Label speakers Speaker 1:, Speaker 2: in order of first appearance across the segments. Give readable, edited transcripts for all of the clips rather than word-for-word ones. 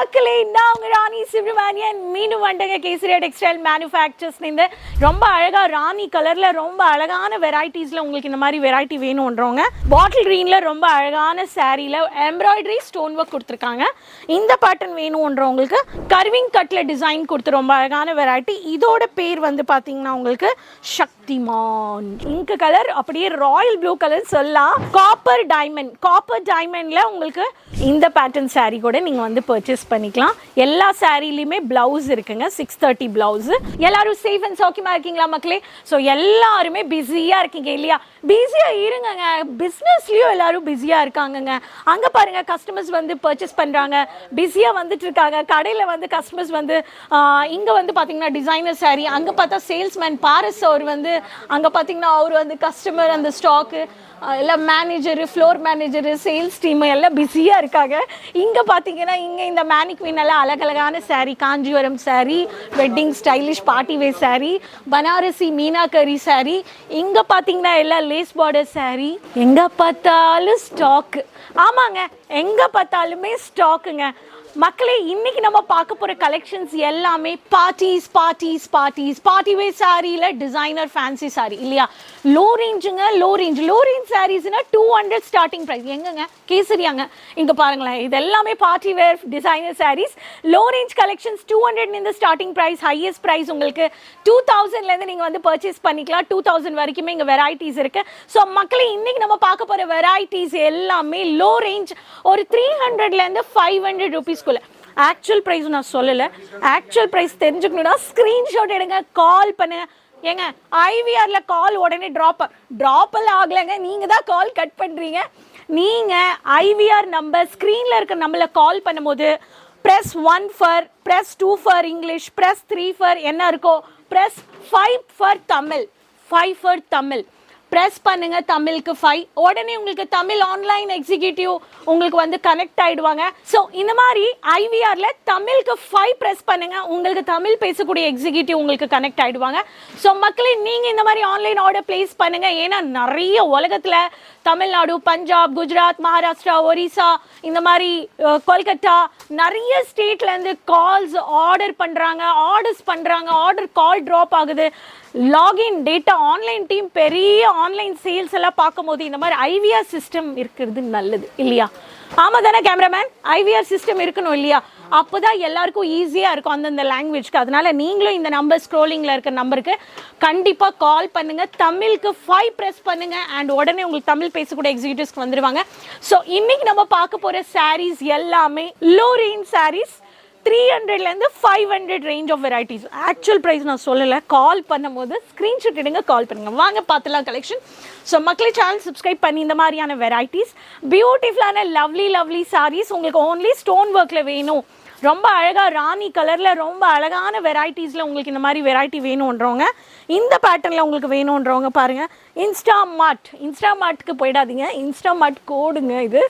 Speaker 1: மக்களே நான் உங்க ராணி சுப்ரமணியன் மீண்டும் வந்தங்க கேசரியா டெக்ஸ்டைல் மேனுஃபேக்சர்ஸ் இந்த ரொம்ப அழகா ராணி கலர்ல ரொம்ப அழகான வெரைட்டிஸ்ல உங்களுக்கு இந்த மாதிரி வெரைட்டி வேணும்ன்றவங்க பாட்டில் கிரீன்ல ரொம்ப அழகான சாரீல எம்ப்ராய்டரி ஸ்டோன் ஒர்க் கொடுத்துருக்காங்க. இந்த பேட்டர்ன் வேணும்ன்றவங்களுக்கு கர்விங் கட்ல டிசைன் கொடுத்து ரொம்ப அழகான வெரைட்டி. இதோட பேர் வந்து பாத்தீங்கன்னா உங்களுக்கு சக்திமான் இங்க் கலர், அப்படியே ராயல் ப்ளூ கலர் சொல்லலாம். காப்பர் டைமண்ட்ல உங்களுக்கு இந்த பேட்டர்ன் சாரீ கூட நீங்க வந்து பர்ச்சேஸ் பண்ணிக்கலாம். எல்லா சாரீலயுமே பிளவுஸ் இருக்குங்க. 630 பிளவுஸ். எல்லாரும் சேஃப் அண்ட் சௌக்கியமா இருக்கீங்களா மக்களே? ஸோ எல்லாருமே பிஸியா இருக்கீங்க இல்லையா? பிஸியா இருங்கங்க. பிஸ்னஸ்லயும் எல்லாரும் பிஸியா இருக்காங்கங்க. அங்க பாருங்க கஸ்டமர்ஸ் வந்து பர்ச்சேஸ் பண்றாங்க, பிஸியா வந்துட்டு இருக்காங்க. கடையில வந்து கஸ்டமர்ஸ் வந்து இங்க வந்து பாத்தீங்கன்னா டிசைனர் சாரீ, அங்க பார்த்தா சேல்ஸ்மேன் பாரஸ் அவர் வந்து அங்க பாத்தீங்கன்னா அவர் வந்து கஸ்டமர் அந்த ஸ்டாக்கு எல்லாம் manager, floor manager, sales team எல்லாம் பிஸியாக இருக்காங்க. இங்கே பார்த்தீங்கன்னா இங்கே இந்த மேனிக்வீன் எல்லாம் அழகழகான sari, Kanjivaram sari, wedding stylish party wear sari, Banarasi Meenakari sari, இங்கே பார்த்தீங்கன்னா எல்லாம் லேஸ் பார்டர் சாரீ, எங்கே பார்த்தாலும் ஸ்டாக்கு. ஆமாங்க, எங்கே பார்த்தாலுமே ஸ்டாக்குங்க. மக்களே இன்னைக்கு நம்ம பார்க்க போற கலெக்ஷன்ஸ் எல்லாமே பார்ட்டி வேர் சாரியில டிசைனர் ஃபேன்சி சாரி இல்லையா? லோ ரேஞ்ச் சாரீஸ்னா 200 ஸ்டார்டிங் பிரைஸ். எங்கங்க? கேசரியாங்க. இங்க பாருங்களேன், இது எல்லாமே party wear designer saris. Low range collections 200 இந்த ஸ்டார்டிங் பிரைஸ். ஹையஸ்ட் பிரைஸ் உங்களுக்கு 2000ல இருந்து நீங்க வந்து பர்ச்சேஸ் பண்ணிக்கலாம். 2000 வரைக்குமே இங்க வெரைட்டிஸ் இருக்கு. ஸோ மக்களே இன்னைக்கு நம்ம பார்க்க போற வெரைட்டிஸ் எல்லாமே லோ ரேஞ்ச், ஒரு 300ல இருந்து 500 rupees. ஆக்சுவல் பிரைஸ் நான் சொல்லல. ஆக்சுவல் பிரைஸ் தெரிஞ்சுக்கணும்னா ஸ்கிரீன்ஷாட் எடுங்க, கால் பண்ணுங்க. ஏங்க ஐவிஆர்ல கால் உடனே டிராப் ஆகலைங்க, நீங்க தான் கால் கட் பண்றீங்க. நீங்க ஐவிஆர் நம்பர் ஸ்கிரீன்ல இருக்க நம்பர்ல கால் பண்ணும்போது press 1 for, press 2 for English, press 3 for என்ன இருக்கோ, press 5 for தமிழ் ப்ரெஸ் பண்ணுங்க. தமிழுக்கு 5. உடனே உங்களுக்கு தமிழ் ஆன்லைன் எக்ஸிக்யூட்டிவ் உங்களுக்கு வந்து கனெக்ட் ஆயிடுவாங்க. ஸோ இந்த மாதிரி ஐவிஆர்ல தமிழுக்கு 5 ப்ரெஸ் பண்ணுங்க, உங்களுக்கு தமிழ் பேசக்கூடிய எக்ஸிக்யூட்டிவ் உங்களுக்கு கனெக்ட் ஆயிடுவாங்க. ஸோ மக்களே நீங்க இந்த மாதிரி ஆன்லைன் ஆர்டர் பிளேஸ் பண்ணுங்க. ஏன்னா நிறைய உலகத்துல தமிழ்நாடு, பஞ்சாப், குஜராத், மகாராஷ்டிரா, ஒரிசா, இந்த மாதிரி கொல்கத்தா, நிறைய ஸ்டேட்ல இருந்து கால்ஸ் ஆர்டர் பண்றாங்க, ஆர்டர் கால் ட்ராப் ஆகுது. லாகின் டேட்டா ஆன்லைன் டீம் பெரிய ஆன்லைன் சேல்ஸ் எல்லாம் பார்க்கும்போது இந்த மாதிரி ஐவிஆர் சிஸ்டம் இருக்கிறது நல்லது இல்லையா? ஆமாம் தானே கேமராமேன்? ஐவிஆர் சிஸ்டம் இருக்கணும் இல்லையா? அப்போதான் எல்லாருக்கும் ஈஸியாக இருக்கும் அந்தந்த லாங்குவேஜ்க்கு. அதனால நீங்களும் இந்த நம்பர் ஸ்க்ரோலிங்கில் இருக்கிற நம்பருக்கு கண்டிப்பாக கால் பண்ணுங்க. தமிழுக்கு 5 ப்ரெஸ் பண்ணுங்க அண்ட் உடனே உங்களுக்கு தமிழ் பேசக்கூடிய எக்ஸிக்யூட்டிவ்ஸ்க்கு வந்துடுவாங்க. ஸோ இன்னைக்கு நம்ம பார்க்க போகிற சாரீஸ் எல்லாமே லோ ரேஞ்ச் சாரீஸ். 300லேருந்து 500 range of varieties. Actual price நான் சொல்லலை. கால் பண்ணும்போது ஸ்க்ரீன்ஷாட் எடுங்க, கால் பண்ணுங்கள். வாங்க பார்த்துலாம் கலெக்ஷன். ஸோ மக்களே சேனல் சப்ஸ்கிரைப் பண்ணி இந்த மாதிரியான வெரைட்டிஸ், பியூட்டிஃபுல்லான லவ்லி சாரீஸ் உங்களுக்கு ஓன்லி ஸ்டோன் ஒர்க்கில் வேணும், ரொம்ப அழகாக ராணி கலரில் ரொம்ப அழகான வெரைட்டிஸில் உங்களுக்கு இந்த மாதிரி வெரைட்டி வேணுன்றவங்க, இந்த பேட்டர்னில் உங்களுக்கு வேணுன்றவங்க பாருங்கள். இன்ஸ்டாமார்ட்டுக்கு போயிடாதீங்க. இன்ஸ்டாமார்ட் கோடுங்க இது.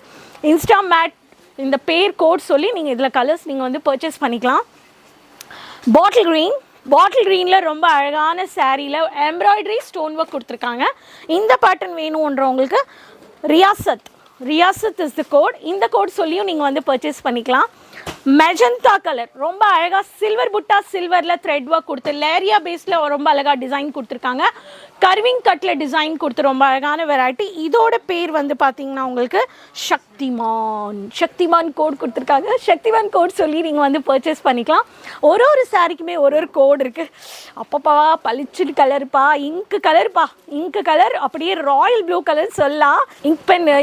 Speaker 1: இன்ஸ்டாமார்ட் இந்த பேர் கோட் சொல்லி நீங்கள் இதில் கலர்ஸ் நீங்கள் வந்து பர்ச்சேஸ் பண்ணிக்கலாம். பாட்டில் க்ரீனில் ரொம்ப அழகான சாரியில் எம்ப்ராய்டரி ஸ்டோன் ஒர்க் கொடுத்துருக்காங்க. இந்த பேட்டர்ன் வேணுன்றவங்களுக்கு ரியாசத் இஸ் த கோட். இந்த கோட் சொல்லியும் நீங்கள் வந்து பர்ச்சேஸ் பண்ணிக்கலாம். மெஜந்தா கலர் ரொம்ப அழகாக சில்வர் புட்டா சில்வரில் த்ரெட் ஒர்க் கொடுத்து லேரியா பேஸில் ரொம்ப அழகாக டிசைன் கொடுத்துருக்காங்க. கர்விங் கட்டில் டிசைன் கொடுத்து ரொம்ப அழகான வெரைட்டி. இதோட பேர் வந்து பார்த்தீங்கன்னா உங்களுக்கு சக்திமான் கோட் கொடுத்துருக்காங்க. சக்திமான் கோட் சொல்லி நீங்கள் வந்து பர்ச்சேஸ் பண்ணிக்கலாம். ஒரு சாரிக்குமே ஒரு கோட் இருக்குது. அப்பப்பா பளிச்சுட்டு கலருப்பா, இங்கு கலர் அப்படியே ராயல் ப்ளூ கலர் சொல்லலாம்.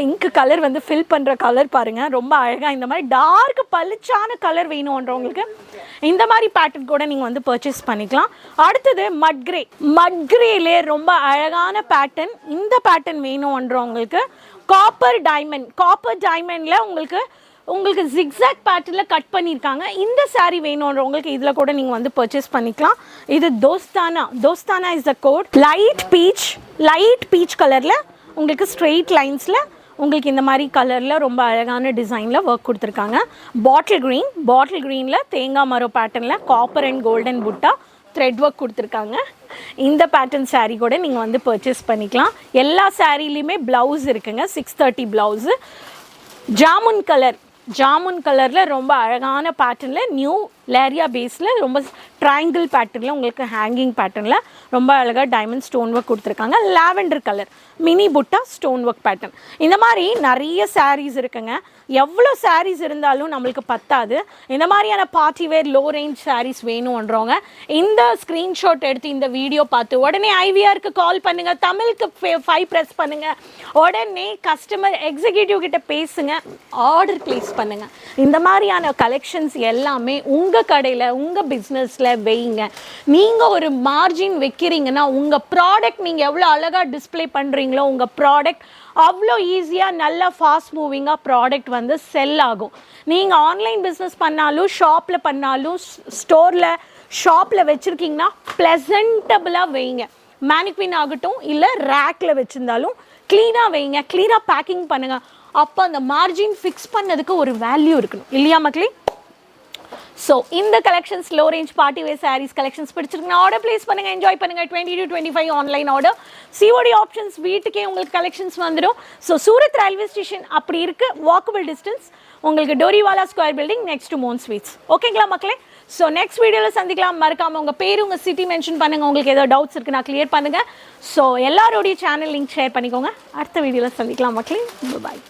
Speaker 1: இங்கு கலர் வந்து ஃபில் பண்ணுற கலர் பாருங்கள், ரொம்ப அழகாக. இந்த மாதிரி டார்க் பளிச்சான கலர் வேணும்ன்றவங்களுக்கு இந்த மாதிரி பேட்டர்ன் கூட நீங்கள் வந்து பர்ச்சேஸ் பண்ணிக்கலாம். அடுத்தது மட்கிரேலே ரொம்ப அழகான பேட்டர்ன். இந்த பேட்டர்ன் வேணும்ன்றவங்களுக்கு காப்பர் டைமண்ட்ல உங்களுக்கு ஜிக்ஸாக் பேட்டர்னில் கட் பண்ணியிருக்காங்க. இந்த சாரீ வேணும்ன்றவங்களுக்கு இதில் கூட நீங்கள் வந்து பர்ச்சேஸ் பண்ணிக்கலாம். இது Dostana is the code. Light peach கலரில் உங்களுக்கு ஸ்ட்ரெயிட் லைன்ஸில் உங்களுக்கு இந்த மாதிரி கலரில் ரொம்ப அழகான டிசைனில் ஒர்க் கொடுத்துருக்காங்க. பாட்டில் க்ரீனில் தேங்காய் மரம் பேட்டர்னில் காப்பர் அண்ட் கோல்டன் புட்டா த்ரெட் ஒர்க் கொடுத்துருக்காங்க. இந்த பேட்டர்ன் சாரீ கூட நீங்கள் வந்து பர்ச்சேஸ் பண்ணிக்கலாம். எல்லா சாரீலையுமே ப்ளவுஸ் இருக்குங்க. 630 ப்ளவுஸு. ஜாமுன் கலர் ஜாமுன் கலரில் ரொம்ப அழகான பேட்டர்னில் நியூ லேரியா பேஸில் ரொம்ப ட்ரையாங்கிள் பேட்டர்னில் உங்களுக்கு ஹேங்கிங் பேட்டர்னில் ரொம்ப அழகாக டைமண்ட் ஸ்டோன் ஒர்க் கொடுத்துருக்காங்க. லாவெண்டர் கலர் மினி புட்டா ஸ்டோன் ஒர்க் பேட்டர்ன். இந்த மாதிரி நிறைய சாரீஸ் இருக்குங்க. எவ்வளோ சாரீஸ் இருந்தாலும் நம்மளுக்கு பத்தாது. இந்த மாதிரியான party wear low range saris வேணும்ன்றவங்க இந்த ஸ்க்ரீன்ஷாட் எடுத்து இந்த வீடியோ பார்த்து உடனே ஐவிஆருக்கு கால் பண்ணுங்கள், தமிழுக்கு 5 ப்ரெஸ் பண்ணுங்கள், உடனே கஸ்டமர் எக்ஸிக்யூட்டிவ் கிட்ட பேசுங்க, ஆர்டர் ப்ளேஸ் பண்ணுங்கள். இந்த மாதிரியான கலெக்ஷன்ஸ் எல்லாமே உங்கள் கடையில் உங்கள் பிஸ்னஸில் வைங்க. நீங்கள் ஒரு மார்ஜின் வைக்கிறீங்கன்னா உங்கள் ப்ராடக்ட் நீங்கள் எவ்வளோ அழகாக டிஸ்பிளே பண்ணுறீங்களோ உங்கள் ப்ராடக்ட் அவ்வளோ ஈஸியாக நல்லா ஃபாஸ்ட் மூவிங்காக ப்ராடக்ட் வந்து செல் ஆகும். நீங்கள் ஆன்லைன் பிஸ்னஸ் பண்ணாலும் ஷாப்பில் பண்ணாலும் ஷாப்பில் வச்சுருக்கீங்கன்னா ப்ளசன்டபுளாக வைங்க. மேனிக்வின் ஆகட்டும் இல்லை ரேக்கில் வச்சுருந்தாலும் க்ளீனாக வைங்க, க்ளீனாக பேக்கிங் பண்ணுங்கள். அப்போ அந்த மார்ஜின் ஃபிக்ஸ் பண்ணதுக்கு ஒரு வேல்யூ இருக்கணும் இல்லையா மக்களே? ஸோ இந்த collections low range party wear saris collections பிடிச்சிருக்குன்னா ஆர்டர் ப்ளேஸ் பண்ணுங்கள், என்ஜாய் பண்ணுங்கள். 20 to 25 online order, COD options, வீட்டுக்கே உங்களுக்கு கலெக்ஷன்ஸ் வந்துடும். ஸோ சூரத் ரயில்வே ஸ்டேஷன் அப்படி இருக்குது, வாக்கபிள் டிஸ்டன்ஸ் உங்களுக்கு Doriwala square building next to மோன் ஸ்வீட்ஸ். ஓகேங்களா மக்களே? ஸோ நெக்ஸ்ட் வீடியோவில் சந்திக்கலாம். மறக்காமல் உங்கள் பேர் உங்கள் சிட்டி மென்ஷன் பண்ணுங்கள். உங்களுக்கு ஏதோ டவுட்ஸ் இருக்குன்னா கிளியர் பண்ணுங்கள். ஸோ எல்லாரோடைய சேனல் லிங்க் ஷேர் பண்ணிக்கோங்க. அடுத்த வீடியோவில் சந்திக்கலாம் மக்களே. பாய்.